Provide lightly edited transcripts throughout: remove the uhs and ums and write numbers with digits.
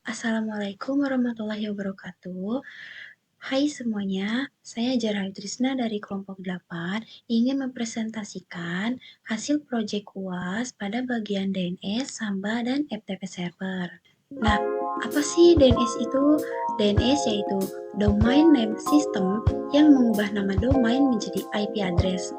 Assalamualaikum warahmatullahi wabarakatuh. Hai semuanya, saya Jarhal Trisna dari kelompok 8 ingin mempresentasikan hasil proyek UAS pada bagian DNS, Samba, dan FTP server. Nah, apa sih DNS itu? DNS yaitu Domain Name System yang mengubah nama domain menjadi IP address.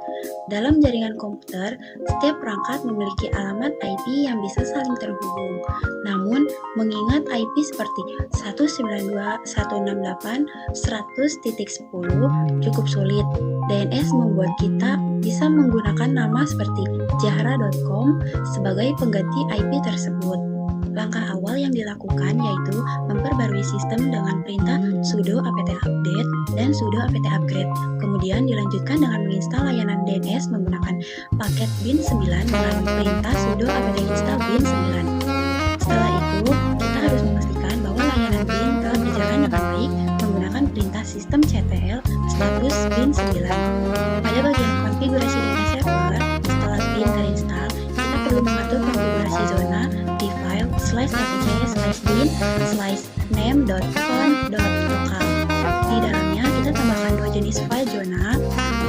Dalam jaringan komputer, setiap perangkat memiliki alamat IP yang bisa saling terhubung. Namun, mengingat IP seperti 192.168.100.10 cukup sulit. DNS membuat kita bisa menggunakan nama seperti jahra.com sebagai pengganti IP tersebut. Langkah awal yang dilakukan yaitu memperbarui sistem dengan perintah sudo apt update dan sudo apt upgrade. Kemudian dilanjutkan dengan menginstal layanan DNS menggunakan paket bin 9 dengan perintah sudo apt install bin 9. Setelah itu, kita harus memastikan bahwa layanan bin telah berjalan dengan baik menggunakan perintah sistemctl status bin 9. Pada bagian konfigurasi DNS server, setelah bin terinstall, kita perlu mengatur konfigurasi zona di file /apk/bin/name.conf.local. Di dalamnya kita tambahkan dua jenis file zona,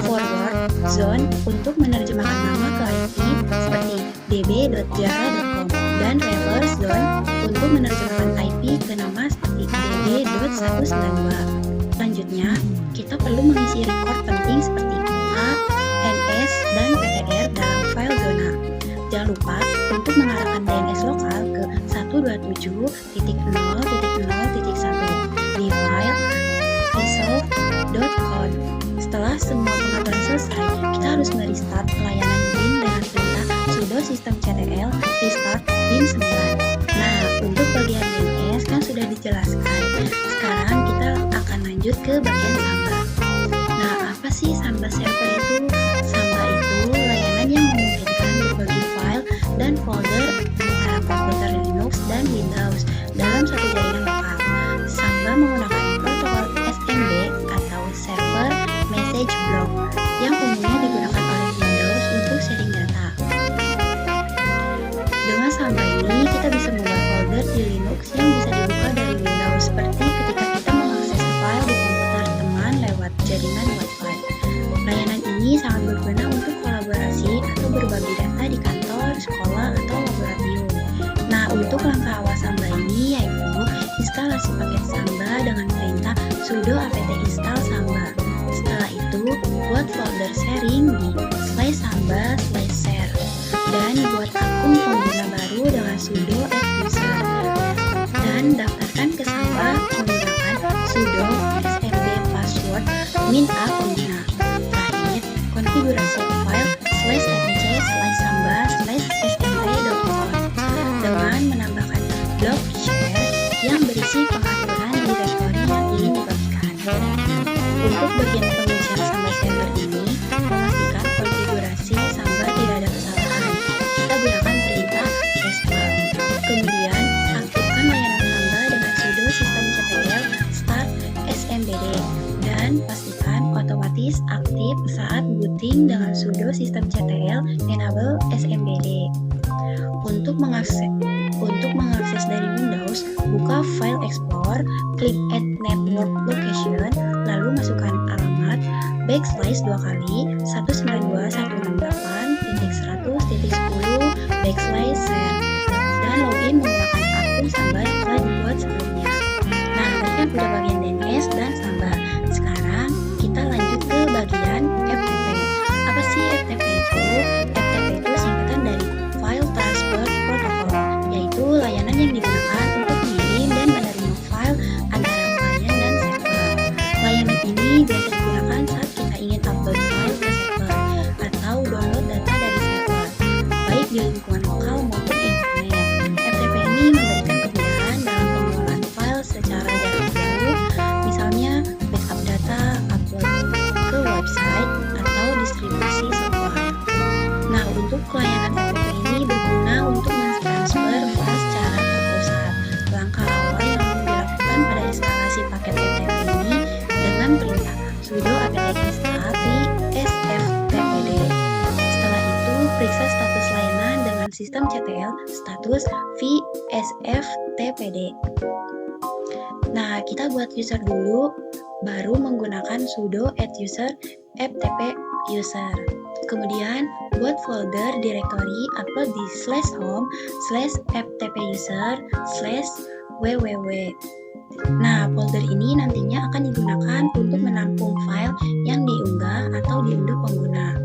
forward zone untuk menerjemahkan nama ke IP seperti db.jahra.com dan reverse zone untuk menerjemahkan IP ke nama seperti db.192. Selanjutnya, kita perlu mengisi record penting seperti A, NS, dan PTR dalam file zona. Jangan lupa untuk mengarahkan DNS lokal ke 127.0.0.1 di file resolve.conf. Setelah semua pengaturan selesai, kita harus merestart layanan bin dengan perintah sudo systemctl restart bin 9. Nah, untuk bagian DNS kan sudah dijelaskan. Sekarang kita akan lanjut ke bagian Samba. Nah, apa sih Samba server itu? Samba itu layanan yang memungkinkan berbagi file dan folder antara komputer Linux dan Windows dalam satu jaringan lokal. Samba menggunakan protokol SMB atau Server Message Block yang umumnya digunakan oleh Windows untuk sharing data. Dengan Samba ini, kita bisa membuat folder di Linux yang bisa dibuka dari Windows seperti ketika kita mengakses file di komputer teman lewat jaringan Wi-Fi. Layanan ini sangat berguna untuk kolaborasi atau berbagi data di kantor, sekolah, atau laboratorium. Nah, untuk langkah awal Samba ini yaitu instalasi paket Samba dengan perintah sudo apt install Samba. Setelah itu, buat folder sharing di /samba/share dan buat akun pengguna baru dengan sudo @user dan daftarkan ke Samba menggunakan sudo smb password min-a pengguna. Terakhir, konfigurasi file /etc/samba/smb.conf dengan menambahkan blok share yang berisi pengaturan direktori yang ingin dibagikan. Untuk bagian pengujian Samba server ini, memastikan konfigurasi Samba tidak ada kesalahan. Kita gunakan perintah restart. Kemudian, aktifkan layanan Samba dengan sudo systemctl start smbd dan pastikan otomatis aktif saat booting dengan sudo systemctl enable smbd. Untuk mengakses dari Windows, buka File Explorer, klik Add Network Location, lalu masukkan alamat \2 kali 192.168.100.10/share dan login menggunakan akun Samba yang telah dibuat sebelumnya. Nah, tadi kan udah bagian DNS dan Samba. Sekarang kita lanjut ke bagian FTP. Apa sih FTP itu? FTP itu singkatan dari File Transfer Protocol, yaitu layanan yang digunakan untuk mengirim dan menerima file antara klien dan server. Layanan ini biasa digunakan saat kita ingin upload file ke server atau download data dari server, baik di lingkungan lokal maupun internet. FTP ini memberikan kemudahan dalam pengelolaan file secara jarak jauh, misalnya backup data, upload ke website, atau distribusi software. Nah, untuk layanan FTP ini berguna untuk mentransfer file secara terpusat. Langkah awal yang dilakukan pada instalasi paket FTP ini dengan perintah sudo apt install vsftpd. Setelah itu, periksa status layanan dengan sistemctl status vsftpd. Nah, kita buat user dulu, baru menggunakan sudo @user ftp user. Kemudian buat folder directory upload di /home/ftp user/www. Nah, folder ini nantinya akan digunakan untuk menampung file yang diunggah atau diunduh pengguna.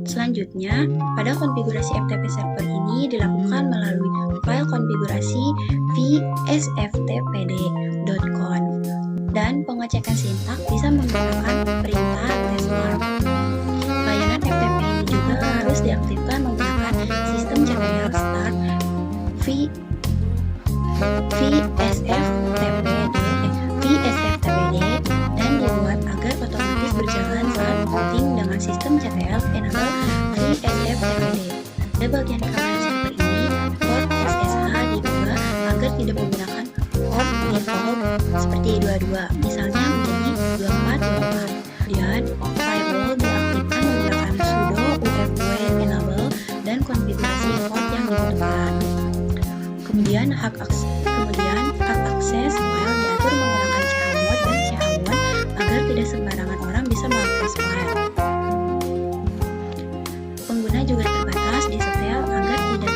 Selanjutnya, pada konfigurasi FTP server ini dilakukan melalui file konfigurasi vsftpd.conf dan pengecekan sintak bisa menggunakan perintah testmark. Layanan FTP ini juga harus diaktifkan menggunakan sistem CTL start vsftpd dan dibuat agar otomatis berjalan saat booting dengan sistem CTL enable vsftpd. Pada bagian keamanan server ini, port SSH diubah agar tidak menggunakan port default seperti 22, misalnya menjadi 2424. Kemudian, firewall diaktifkan menggunakan sudo ufw enable dan konfigurasi port yang dibutuhkan. Kemudian hak akses file diatur menggunakan chmod dan chawon agar tidak sembarangan orang bisa mengakses file. Pengguna juga terbatas di setel agar tidak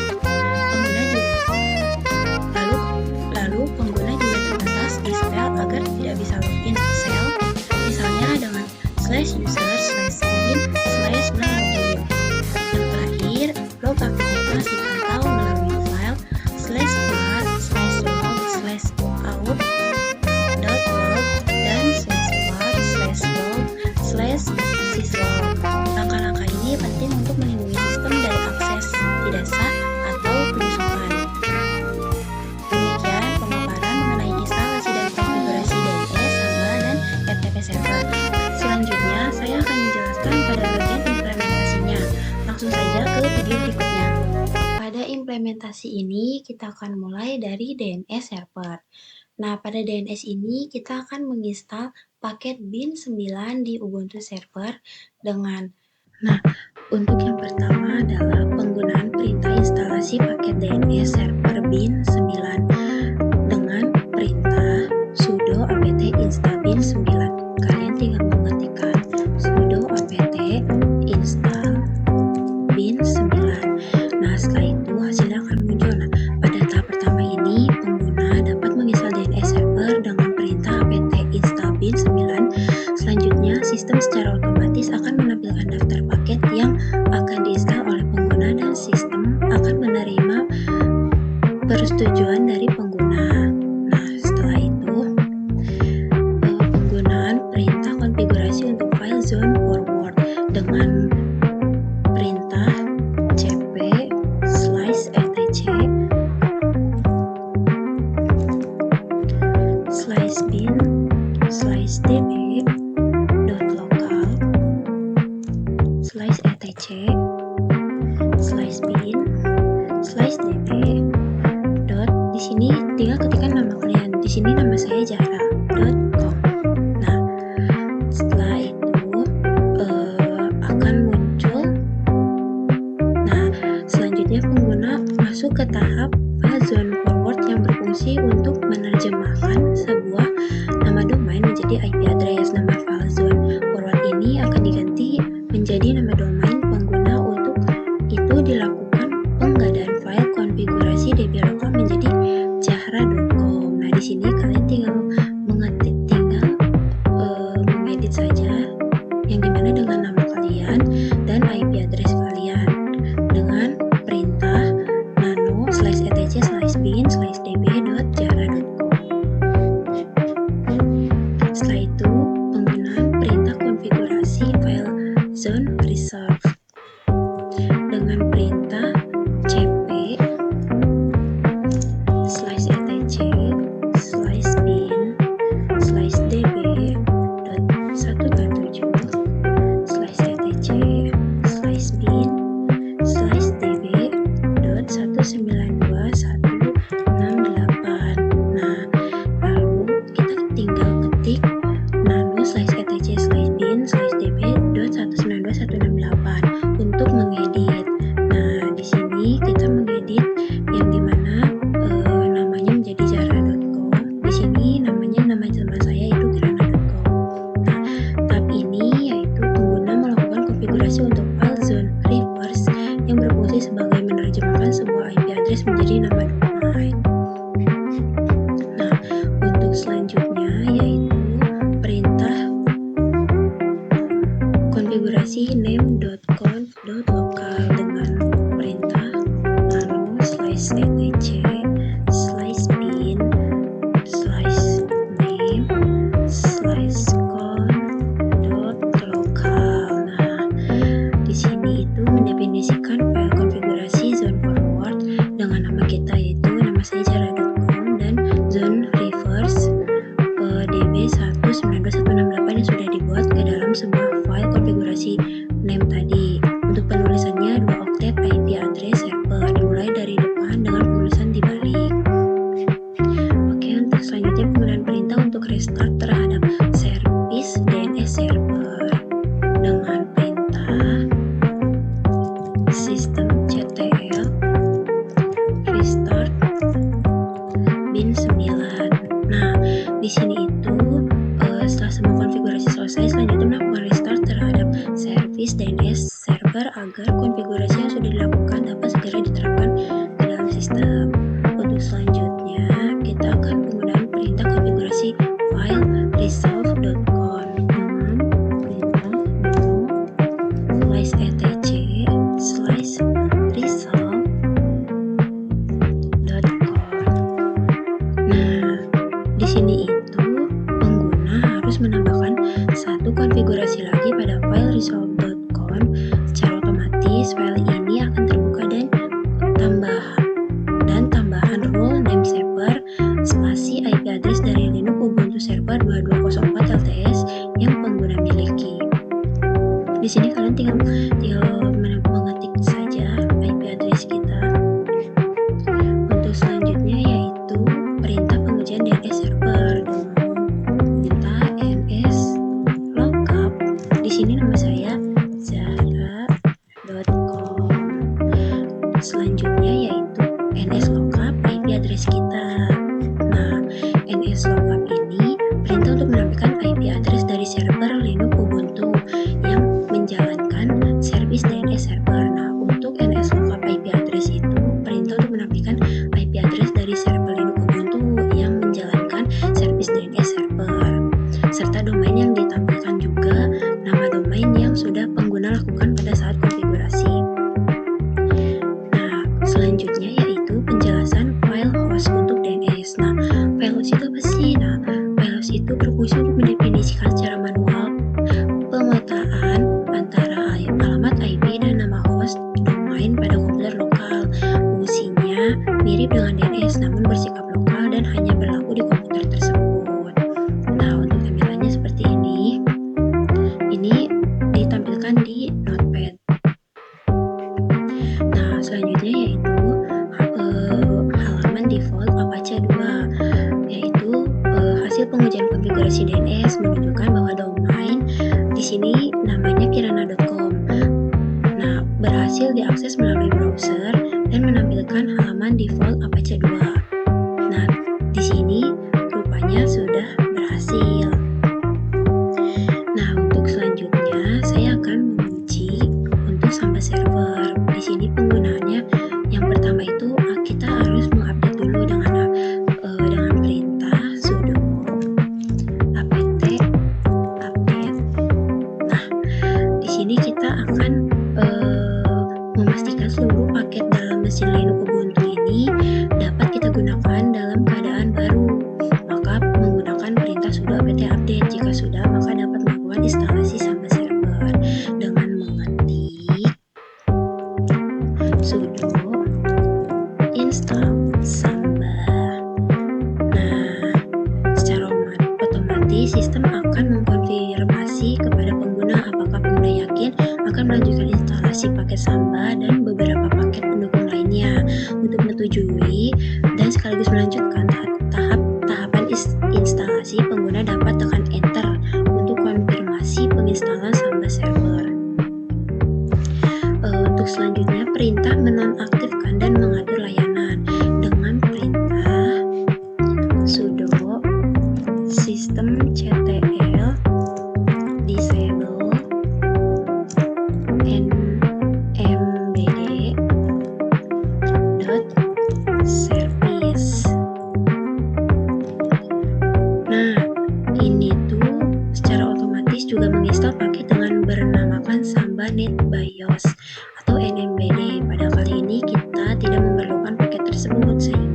pengguna juga terbatas di setel agar tidak bisa login shell, misalnya dengan /user/bin/non-login. Yang terakhir, log aktivitas dipantau melalui file /var/log/out.log dan /var/log/syslog. Langkah-langkah ini penting untuk melindungi sistem dari akses tidak sah atau penyusupan. Demikian pemaparan mengenai instalasi dan konfigurasi DNS, Samba, dan FTP server. Selanjutnya, saya akan menjelaskan pada bagian implementasinya. Langsung saja ke video berikutnya. Pada implementasi ini, kita akan mulai dari DNS server. Nah, pada DNS ini kita akan menginstal paket bin 9 di Ubuntu server dengan untuk yang pertama adalah penggunaan perintah instalasi paket DNS server bin 9 dengan perintah sudo apt install bin 9. Kalian tinggal mengetikkan sudo apt install bin 9. Nah, setelah itu hasilnya akan muncul. Nah, pada tahap pertama ini pengguna dapat menginstal DNS server dengan perintah apt install bin 9. Selanjutnya, sistem secara otomatis akan menampilkan daftar paket yang akan diinstal oleh pengguna dan sistem akan menerima persetujuan dari pengguna. Nah, setelah itu penggunaan perintah konfigurasi untuk file zone forward dengan perintah cp/bin/db.local/etc/bin/db. Di sini tinggal ketikkan nama kalian. Di sini nama saya Jara.com. Nah, setelah itu akan muncul. Nah, selanjutnya pengguna masuk ke tahap file zone forward yang berfungsi untuk menerjemahkan sebuah nama domain menjadi IP address. Nama file zone forward ini akan diganti menjadi nama domain pengguna. Untuk itu dilakukan penggandaan file konfigurasi db local menjadi jahra.com. Nah, di sini kalian tinggal mengedit saja yang dimana dengan nama kalian dan IP address kalian dengan perintah nano/etc/bin/db.jahra.com. Setelah itu penggunaan perintah konfigurasi file zone reserve dengan perintah cp/bin/etc/bin/db.192.168. Nah, nama domain. Nah, untuk selanjutnya yaitu perintah konfigurasi name.conf.local dengan perintah nano /etc /bin /name /conf.local. Nah, di sini itu mendefinisikan file konfigurasi zone forward dengan nama kita yaitu nama saya jara.com dan zone reverse db19168 yang sudah dibuat ke dalam sebuah file konfigurasi name tadi. Untuk penulisannya 2 oktet IP address server dimulai dari depan dengan penulisan dibalik. Oke, untuk selanjutnya penggunaan perintah untuk restart terhadap service DNS server dengan perintah systemctl restart bin 9. Nah, di sini itu setelah semua konfigurasi selesai, selanjutnya melakukan restart terhadap service DNS server agar konfigurasi yang sudah dilakukan dapat segera diterapkan ke dalam sistem. Untuk selanjutnya, kita akan menggunakan perintah konfigurasi file resolve.conf dengan perintah /etc /resolve.conf. Nah, di sini itu pengguna harus menambahkan satu konfigurasi lagi pada file resolve.conf. Secara otomatis file ini akan terbuka dan tambahan role name server spasi IP address dari Linux Ubuntu Server 2204 LTS yang pengguna miliki. Di sini kalian tinggal mengetik saja IP address kita. Untuk selanjutnya yaitu perintah pengujian DNS server dengan perintah nslookup. Di sini nama saya zara.com. Selanjutnya yaitu nslookup IP address kita. Nah, nslookup ini perintah untuk menampilkan IP address dari server Linux Ubuntu yang menjalankan service DNS server. Nah, untuk nslookup IP address itu perintah untuk menampilkan IP address dari server Linux Ubuntu yang menjalankan service DNS server serta domain yang ditampilkan juga nama domain yang sudah pengguna lakukan pada saat konfigurasi. Nah, selanjutnya yaitu penjelasan file host untuk DNS. Nah, file host itu apa sih? Nah, file host itu berfungsi untuk mendefinisikan secara manual pemetaan antara alamat IP dan nama host domain pada komputer lokal. Fungsinya mirip dengan DNS namun bersikap lokal dan hanya berlaku di komputer tersebut. Nah, untuk tampilannya seperti ini. Ini ditampilkan di Notepad. Nah, selanjutnya yaitu halaman default Apache 2, yaitu hasil pengujian konfigurasi DNS menunjukkan bahwa domain di sini namanya kirana.com. Nah, berhasil diakses melalui browser dan menampilkan halaman default Apache 2. Nah, di sini rupanya sudah berhasil. Nah, untuk selanjutnya saya akan menguji untuk Samba server. Di sini penggunaannya yang pertama itu kita harus mengupdate dulu dengan perintah sudo apt update. Nah, di sini kita akan memastikan seluruh paket dalam mesin Linux Ubuntu ini dapat kita gunakan dalam keadaan baru. Maka menggunakan perintah sudo apt update. Jika sudah, maka dapat melakukan instalasi Samba server dengan mengetik sudo install Samba. Nah, secara otomatis sistem akan mengkonfirmasi kepada pengguna apakah pengguna yakin akan melanjutkan instalasi paket Samba dan beberapa paket pendukung lainnya. Untuk menyetujui dan sekaligus melanjutkan tahapan instalasi, pengguna dapat tekan enter untuk konfirmasi penginstalan Samba server. Untuk selanjutnya perintah menonaktifkan dan mengatur layanan dengan perintah sudo systemctl disable nmbd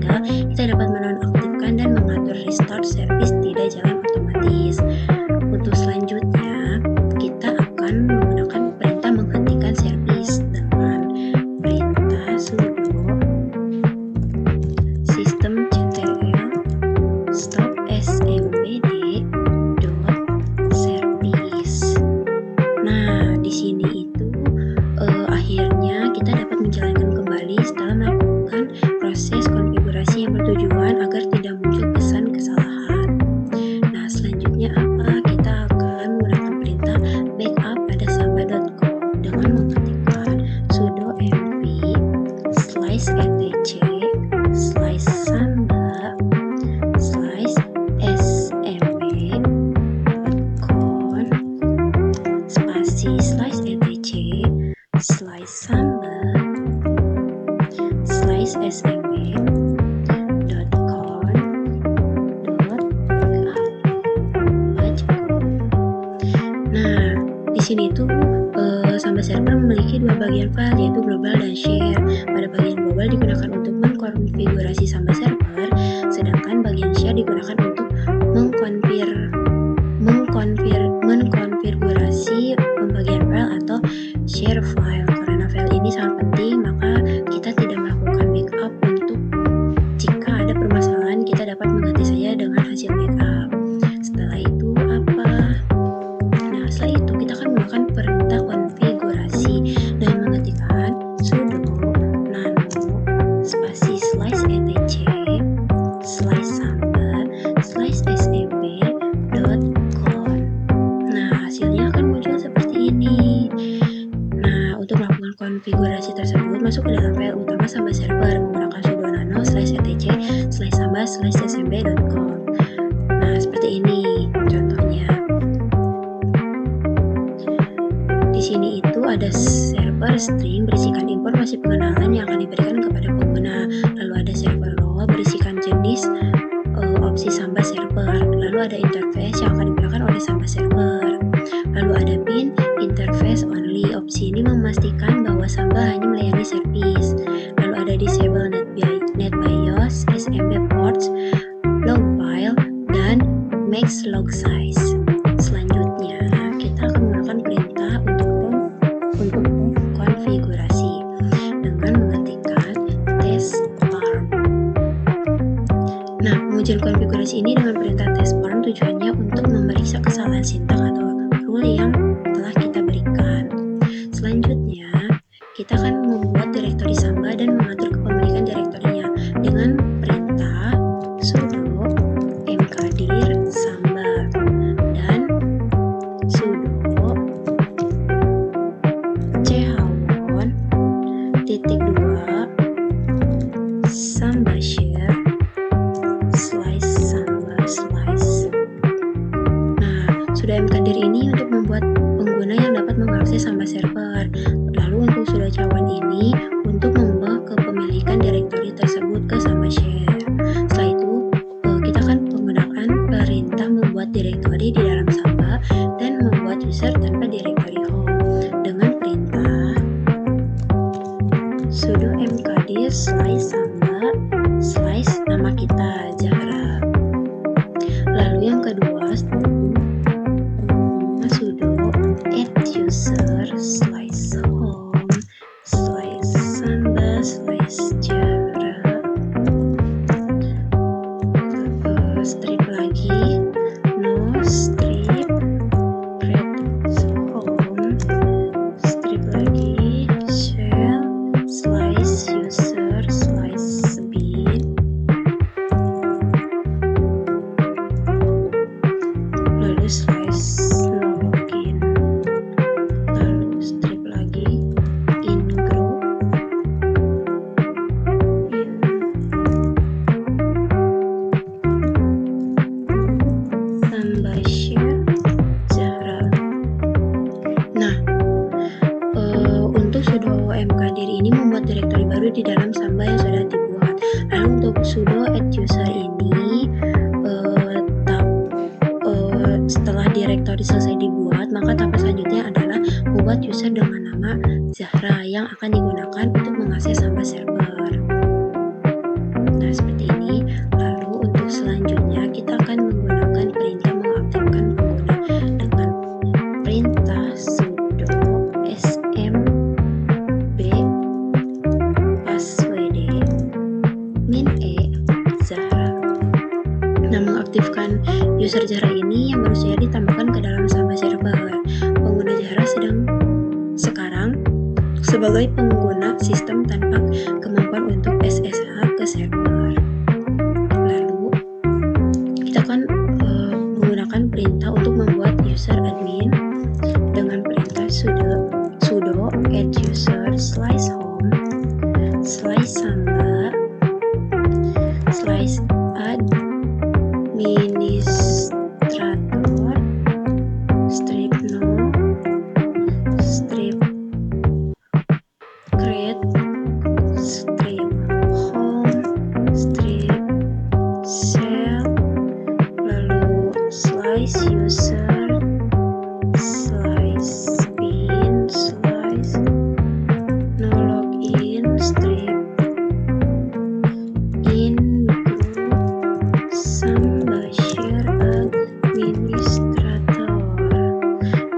sehingga kita dapat menonaktifkan dan mengatur restart service tidak jalan otomatis. Untuk selanjutnya, kita akan menggunakan perintah menghentikan service dengan perintah sudo systemctl stop smbd.service. Nah, di sini itu akhirnya kita dapat menjalankan kembali setelah melakukan proses konfigurasi yang bertujuan agar tidak muncul pesan kesalahan. Nah, selanjutnya apa? Kita akan menggunakan perintah backup pada samba.co dengan mengetikkan sudo mv /etc /samba /smb.con spasi /etc /samba /smb.con.backup. Nah, di sini tuh Samba server memiliki dua bagian file, yaitu global dan share. Pada bagian global digunakan untuk mengkonfigurasi Samba server, sedangkan bagian share digunakan untuk mengkonfigurasi pembagian file atau share file. Karena file ini sangat penting, maka kita tidak melakukan backup. Untuk jika ada permasalahan, kita dapat mengganti saja dengan hasil backup. Setelah itu apa? Nah, setelah itu kita akan menggunakan perintah konfigurasi dan mengetikkan sudo nano spasi /etc /samba /smb.con. Nah, hasilnya akan muncul seperti ini. Nah, untuk melakukan konfigurasi tersebut, masuk ke dalam file utama Samba server menggunakan sudo nano /etc /samba /smb.com. Nah, seperti ini contohnya. Di sini itu ada server string berisikan informasi pengenalan yang akan diberikan kepada pengguna. Lalu ada server role berisikan jenis opsi Samba server. Lalu ada interface yang akan digunakan oleh Samba server. Lalu ada bin interface only. Opsi ini memastikan bahwa Samba hanya melayani service. Lalu ada disable NetBIOS, SMB ports, log file, dan max log size. Selanjutnya, kita akan menggunakan perintah untuk konfigurasi dengan mengetikkan testparm. Nah, pengujian konfigurasi ini dengan perintah testparm tujuannya untuk memeriksa kesalahan sintak atau rule yang telah kita berikan. Selanjutnya, kita akan membuat direktori Samba dan mengatur kepemilikan direktorinya dengan perintah sudo mkdir samba dan sudo chmon -2 samba share /samba /. Nah, sudo mkdir ini untuk membuat pengguna yang dapat mengakses Samba server. Lalu untuk sudo cawan ini untuk mengubah kepemilikan direktori tersebut ke Samba share. Setelah itu, kita akan menggunakan perintah membuat direktori di dalam Samba dan membuat user tanpa direktori home dengan perintah sudo mkdir /samba /nama kita Zahra. Lalu yang kedua, sudo add user /home /samba /Zahra. Strip lagi no strip create home, strip lagi shell /user /bin, lalu /login, lalu strip lagi in group, Samba share Zahra. Nah, untuk sudo mkdir ini membuat direktori baru di dalam Samba yang sudah dibuat. Lalu untuk sudo add user ini setelah direktori selesai dibuat, maka tahap selanjutnya adalah membuat user dengan nama Zahra yang akan digunakan untuk mengakses Samba server. Nah, seperti mengaktifkan user Jahra ini yang baru saja ditambahkan ke dalam Samba server. Pengguna Jahra sekarang sebagai pengguna sistem tanpa kemampuan untuk SSH ke server. Lalu kita akan menggunakan perintah untuk membuat user admin dengan perintah sudo add user /home /samba /administrator strip no strip create strip home strip shell lalu /user /bin /no login strip in Samba share administrator.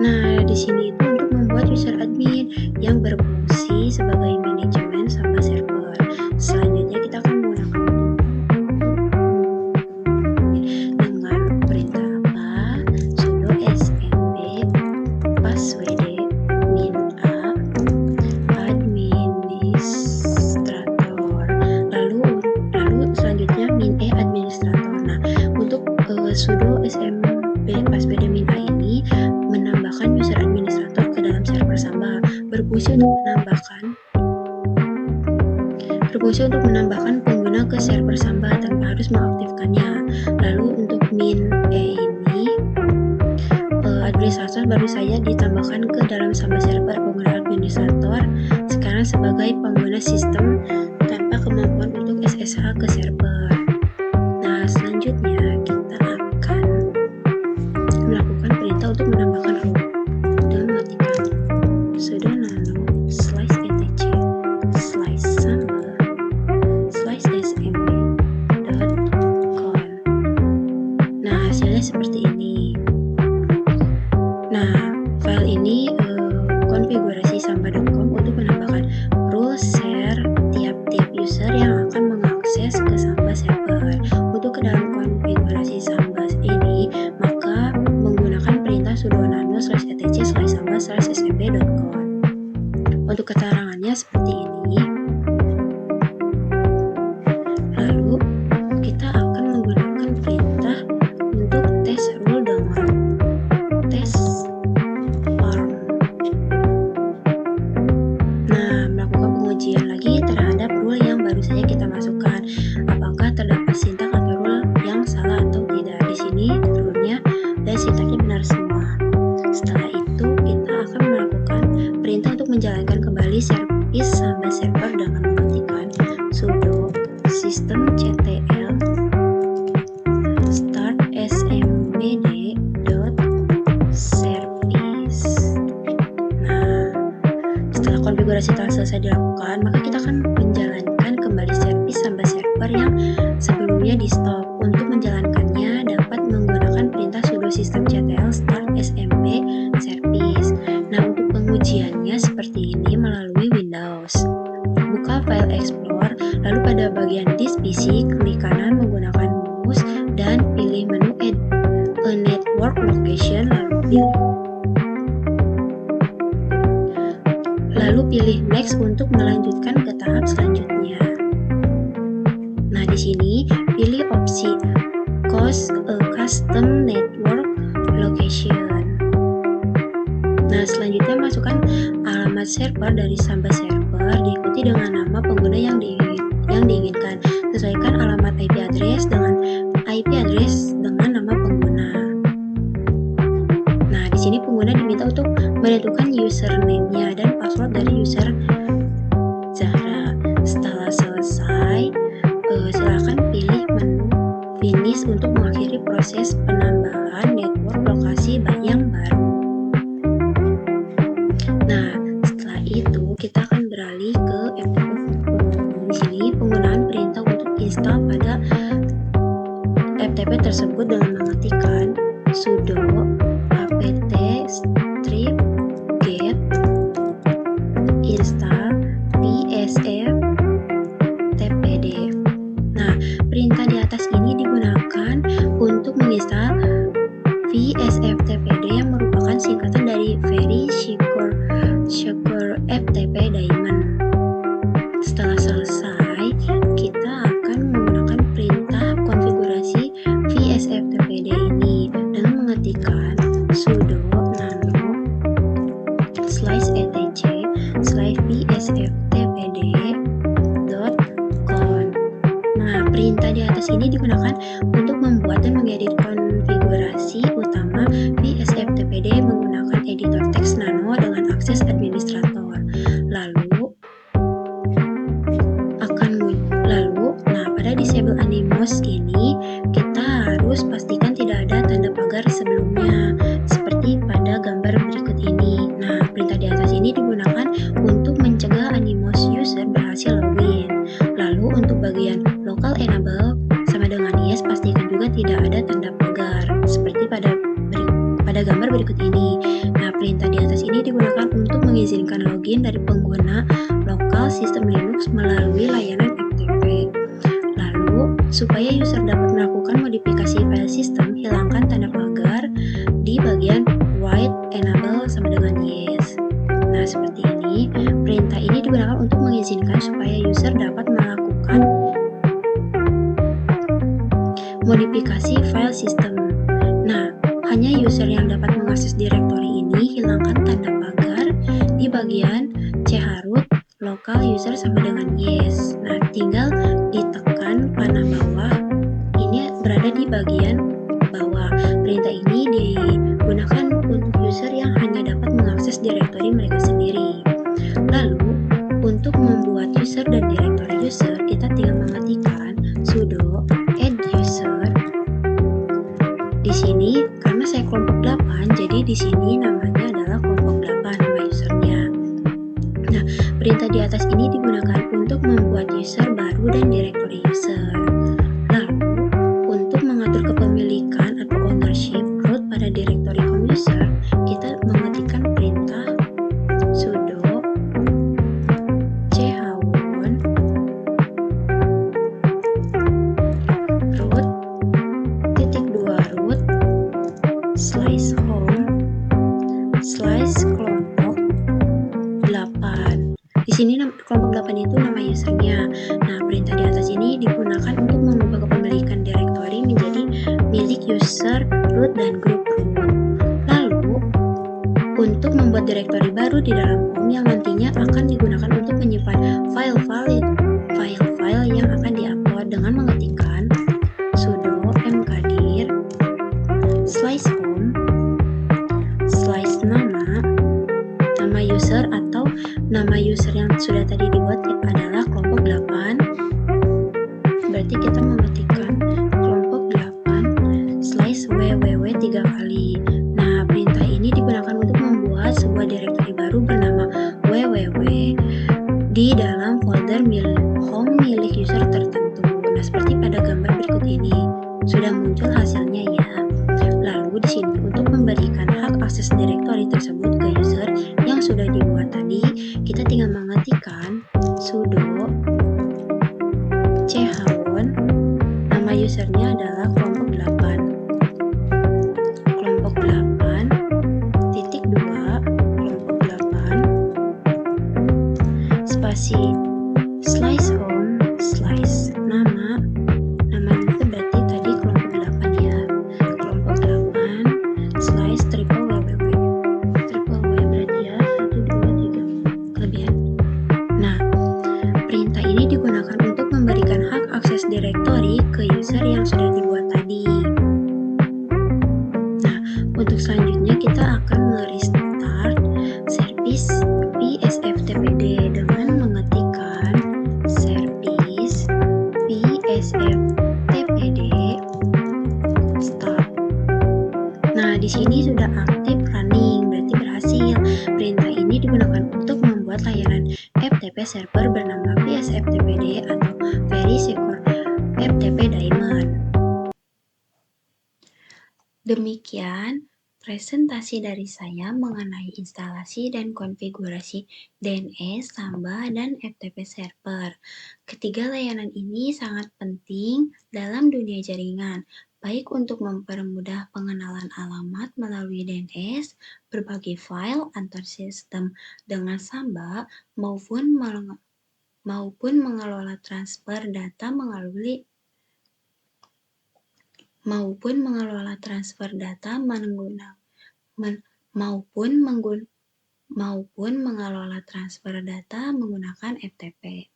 Nah, di sini itu untuk membuat user admin yang berfungsi sebagai manajemen Samba server. Selanjutnya kita akan menggunakan dengan perintah apa? Sudo smb passwd min a administrator. Lalu selanjutnya min e administrator. Nah, untuk sudo smb passwd min a ini menambahkan user administrator ke dalam server Samba, berfungsi untuk menambahkan pengguna ke server Samba tanpa harus mengaktifkannya. Lalu untuk min e ini administrator baru saja ditambahkan ke dalam Samba server. Pengguna administrator sekarang sebagai pengguna sistem tanpa kemampuan untuk SSH ke server. Nah, selanjutnya kita akan melakukan perintah untuk menambahkan root dan mematikan sudo nano /etc /samba /smb.con. Nah, hasilnya seperti ini. Nah, file ini konfigurasi samba.com untuk menambahkan rule share tiap-tiap user yang akan mengakses ke Samba server. Untuk ke dalam konfigurasi Samba ini, maka menggunakan perintah sudo nano /etc /samba /smb.con. Untuk keterangannya seperti ini. Lalu kita akan menggunakan perintah untuk test rule dengan test arm. Nah, melakukan pengujian lagi terhadap rule yang baru saja kita masukkan. Apakah terdapat sintak atau rule yang salah atau tidak? Di sini rule-nya dan sintaknya benar semua. Setelah itu kita akan melakukan perintah untuk menjalankan kembali servis Samba server dengan mematikan sudo systemctl start smbd.service. Nah, setelah konfigurasi telah selesai dilakukan, maka kita akan menjalankan kembali servis Samba server yang sebelumnya di stop. Untuk menjalankannya dapat menggunakan perintah sudo systemctl start smb service. Nah, untuk pengujiannya seperti ini melalui Windows. Buka File Explorer, lalu pada bagian Disk PC, klik kanan menggunakan mouse dan pilih menu Add a Network Location, lalu pilih Next untuk melanjutkan ke tahap selanjutnya. Nah, di sini pilih opsi Custom Network Location. Nah, selanjutnya masukkan alamat server dari Samba server diikuti dengan nama pengguna yang diinginkan. Sesuaikan alamat IP address dengan nama pengguna. Nah, di sini pengguna diminta untuk menentukan username-nya dan password dari user Jahra. Setelah selesai, silakan pilih menu Finish untuk mengakhiri proses penambahan network lokasi yang baru. Nah, setelah itu kita akan beralih ke FTP. Di sini penggunaan perintah untuk install pada FTP tersebut dengan mengetikkan sudo apt strip get install psf tpd. Nah, perintah di atas ini digunakan untuk perintah di atas ini digunakan untuk membuat dan mengedit konfigurasi utama VSFTPD menggunakan editor teks nano dengan akses administrator. Pada disable animos ini kita harus pastikan tidak ada tanda pagar sebelumnya seperti pada gambar berikut ini. Nah, perintah di atas ini digunakan untuk mencegah animos user berhasil login. Lalu untuk bagian local enable sama dengan yes, pastikan juga tidak ada tanda pagar seperti pada gambar berikut ini. Nah, perintah di atas ini digunakan untuk mengizinkan login dari pengguna lokal sistem Linux melalui layanan FTP. Lalu, supaya user dapat melakukan modifikasi file system, hilangkan tanda pagar di bagian write enable sama dengan yes. Nah, seperti ini. Perintah ini digunakan untuk mengizinkan supaya user dapat melakukan modifikasi file system. Nah, hanya user yang dapat mengakses direktori ini, hilangkan tanda pagar di bagian chroot local user sama dengan yes. Nah, tinggal ditekan panah bawah. Ini berada di bagian bawah. Perintah ini digunakan untuk user yang hanya dapat mengakses direktori mereka sendiri. Lalu, untuk membuat user dan direktori user, kita tinggal mengetikkan sudo add user. Di sini, karena saya kelompok 8, jadi di sini namanya adalah kelompok 8 nama usernya. Nah, perintah di atas ini digunakan untuk membuat user baru dan direktori user. Lalu, untuk mengatur kepemilikan atau ownership root pada direktori home user, kita mengetikkan perintah sudo chown root root /home /kelompok 8. Di sini kelompok 8 itu nama usernya. Nah, perintah di atas ini digunakan untuk mengubah kepemilikan direktori menjadi milik user root dan grup root. Lalu, untuk membuat direktori baru di dalam home yang nantinya akan digunakan untuk menyimpan file-file yang akan diupload dengan mengetikkan sudo mkdir /home nama user atau nama user yang sudah tadi dibuat adalah kelompok 8. Berarti kita mengetikkan kelompok 8 /www 3 kali. Nah, perintah ini digunakan untuk membuat sebuah direktori baru bernama www di dalam folder home milik user tertentu. Nah, seperti pada gambar berikut ini. Sudah muncul hasilnya ya. Lalu di sini untuk memberikan hak akses direktori tersebut ke user yang sudah dibuat tadi, kita tinggal mengetikkan sudo chown, nama usernya adalah kelompok 8. Kelompok 8 titik 2 kelompok 8 spasi /home nama itu berarti tadi kelompok 8 ya. Kelompok 8 triple www berarti ya 1, 2, 3 kelebihan. Nah, perintah ini digunakan untuk memberikan hak akses direktori ke user yang sudah dibuat tadi. Nah, untuk selanjutnya kita akan merestart service VSFTPD dengan mengetikkan service VSFTPD start. Nah, di sini sudah aktif running, berarti berhasil. Perintah ini digunakan untuk membuat layanan FTP server bernama VSFTPD atau Very Secure FTP Daemon. Demikian presentasi dari saya mengenai instalasi dan konfigurasi DNS, Samba, dan FTP server. Ketiga layanan ini sangat penting dalam dunia jaringan, baik untuk mempermudah pengenalan alamat melalui DNS, berbagi file antar sistem dengan Samba, maupun mengelola transfer data menggunakan FTP.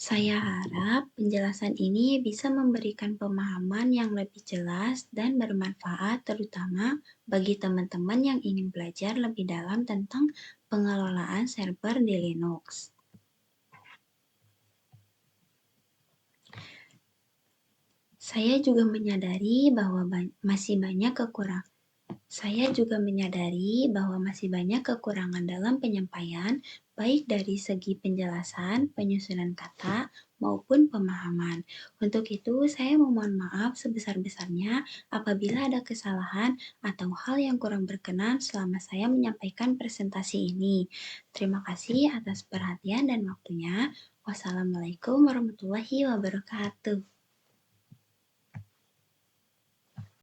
Saya harap penjelasan ini bisa memberikan pemahaman yang lebih jelas dan bermanfaat, terutama bagi teman-teman yang ingin belajar lebih dalam tentang pengelolaan server di Linux. Saya juga menyadari bahwa masih banyak kekurangan. Saya juga menyadari bahwa masih banyak kekurangan dalam penyampaian, baik dari segi penjelasan, penyusunan kata, maupun pemahaman. Untuk itu, saya memohon maaf sebesar-besarnya apabila ada kesalahan atau hal yang kurang berkenan selama saya menyampaikan presentasi ini. Terima kasih atas perhatian dan waktunya. Wassalamualaikum warahmatullahi wabarakatuh.